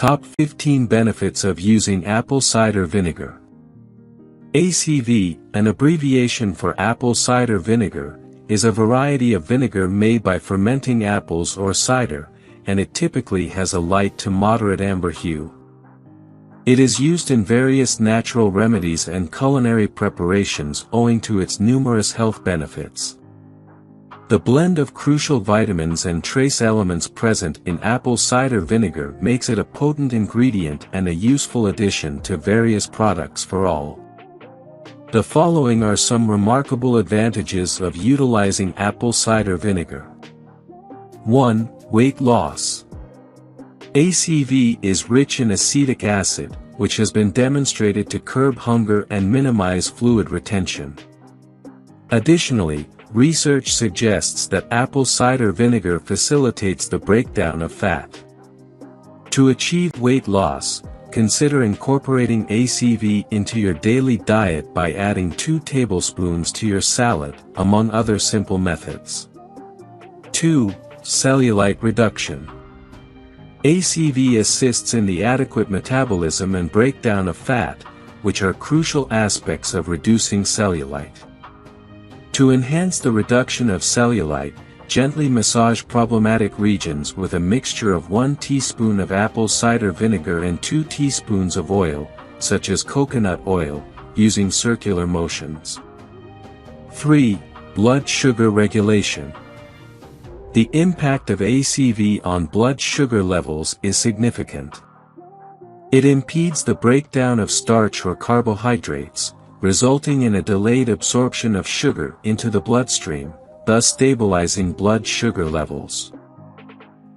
Top 15 benefits of using apple cider vinegar. ACV, an abbreviation for apple cider vinegar, is a variety of vinegar made by fermenting apples or cider, and it typically has a light to moderate amber hue. It is used in various natural remedies and culinary preparations owing to its numerous health benefits. The blend of crucial vitamins and trace elements present in apple cider vinegar makes it a potent ingredient and a useful addition to various products for all. The following are some remarkable advantages of utilizing apple cider vinegar. 1. Weight loss. ACV is rich in acetic acid, which has been demonstrated to curb hunger and minimize fluid retention. Additionally, research suggests that apple cider vinegar facilitates the breakdown of fat. To achieve weight loss, consider incorporating ACV into your daily diet by adding 2 tablespoons to your salad, among other simple methods. 2. Cellulite reduction. ACV assists in the adequate metabolism and breakdown of fat, which are crucial aspects of reducing cellulite. To enhance the reduction of cellulite, gently massage problematic regions with a mixture of 1 teaspoon of apple cider vinegar and 2 teaspoons of oil, such as coconut oil, using circular motions. 3. Blood sugar regulation. The impact of ACV on blood sugar levels is significant. It impedes the breakdown of starch or carbohydrates, resulting in a delayed absorption of sugar into the bloodstream, thus stabilizing blood sugar levels.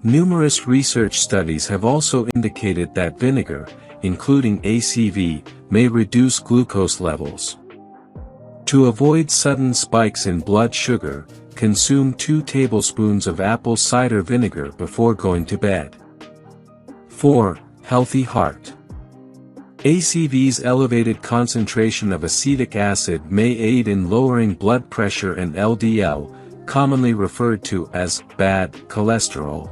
Numerous research studies have also indicated that vinegar, including ACV, may reduce glucose levels. To avoid sudden spikes in blood sugar, consume 2 tablespoons of apple cider vinegar before going to bed. 4. Healthy heart. ACV's elevated concentration of acetic acid may aid in lowering blood pressure and LDL, commonly referred to as bad cholesterol.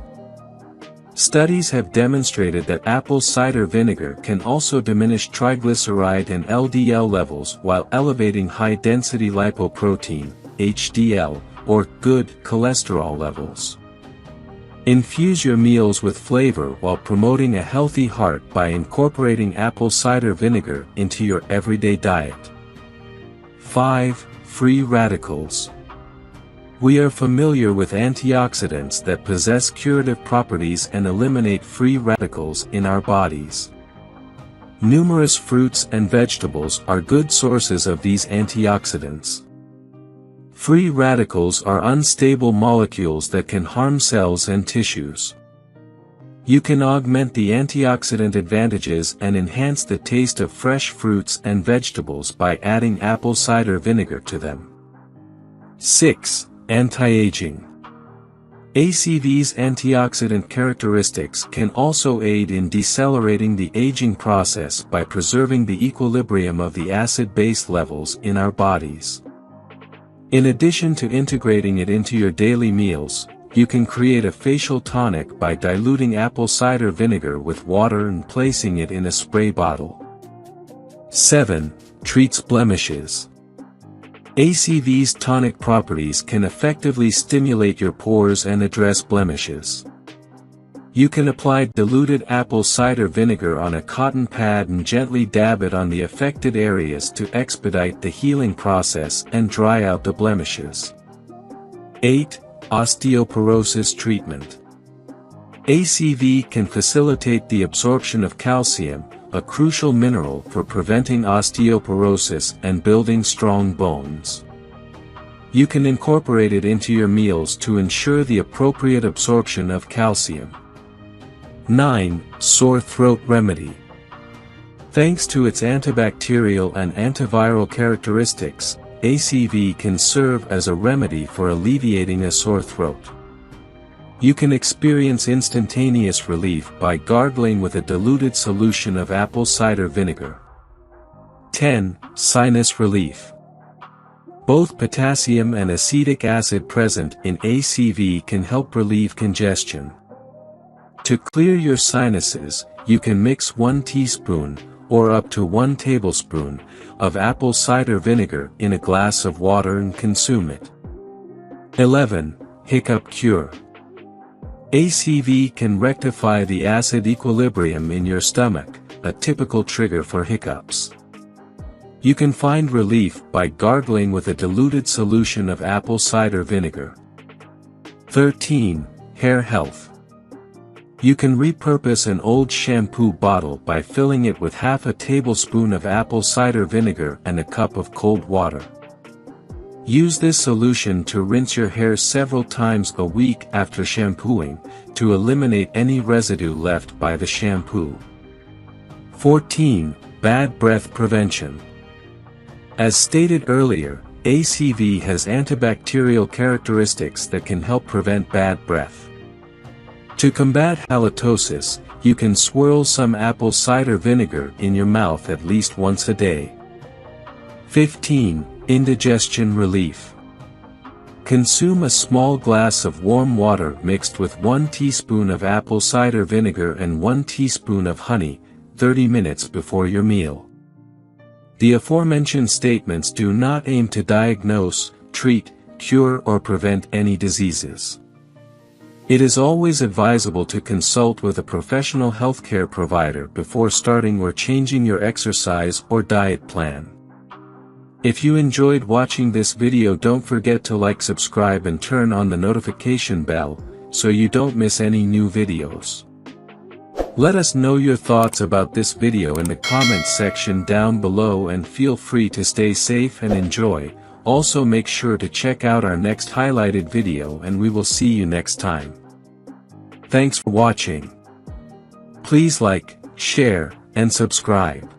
Studies have demonstrated that apple cider vinegar can also diminish triglyceride and LDL levels while elevating high-density lipoprotein, HDL, or good cholesterol levels. Infuse your meals with flavor while promoting a healthy heart by incorporating apple cider vinegar into your everyday diet. 5. Free radicals. We are familiar with antioxidants that possess curative properties and eliminate free radicals in our bodies. Numerous fruits and vegetables are good sources of these antioxidants. Free radicals are unstable molecules that can harm cells and tissues. You can augment the antioxidant advantages and enhance the taste of fresh fruits and vegetables by adding apple cider vinegar to them. 6. Anti-aging. ACV's antioxidant characteristics can also aid in decelerating the aging process by preserving the equilibrium of the acid-base levels in our bodies. In addition to integrating it into your daily meals, you can create a facial tonic by diluting apple cider vinegar with water and placing it in a spray bottle. 7. Treats blemishes. ACV's tonic properties can effectively stimulate your pores and address blemishes. You can apply diluted apple cider vinegar on a cotton pad and gently dab it on the affected areas to expedite the healing process and dry out the blemishes. 8. Osteoporosis treatment. ACV can facilitate the absorption of calcium, a crucial mineral for preventing osteoporosis and building strong bones. You can incorporate it into your meals to ensure the appropriate absorption of calcium. 9. Sore throat remedy. Thanks to its antibacterial and antiviral characteristics, ACV can serve as a remedy for alleviating a sore throat. You can experience instantaneous relief by gargling with a diluted solution of apple cider vinegar. 10. Sinus relief. Both potassium and acetic acid present in ACV can help relieve congestion. To clear your sinuses, you can mix 1 teaspoon, or up to 1 tablespoon, of apple cider vinegar in a glass of water and consume it. 11. Hiccup cure. ACV can rectify the acid equilibrium in your stomach, a typical trigger for hiccups. You can find relief by gargling with a diluted solution of apple cider vinegar. 13. Hair health. You can repurpose an old shampoo bottle by filling it with half a tablespoon of apple cider vinegar and a cup of cold water. Use this solution to rinse your hair several times a week after shampooing, to eliminate any residue left by the shampoo. 14. Bad breath prevention. As stated earlier, ACV has antibacterial characteristics that can help prevent bad breath. To combat halitosis, you can swirl some apple cider vinegar in your mouth at least once a day. 15. Indigestion relief. Consume a small glass of warm water mixed with 1 teaspoon of apple cider vinegar and 1 teaspoon of honey, 30 minutes before your meal. The aforementioned statements do not aim to diagnose, treat, cure or prevent any diseases. It is always advisable to consult with a professional healthcare provider before starting or changing your exercise or diet plan. If you enjoyed watching this video, don't forget to like, subscribe and turn on the notification bell, so you don't miss any new videos. Let us know your thoughts about this video in the comments section down below, and feel free to stay safe and enjoy. Also make sure to check out our next highlighted video, and we will see you next time. Thanks for watching. Please like, share, and subscribe.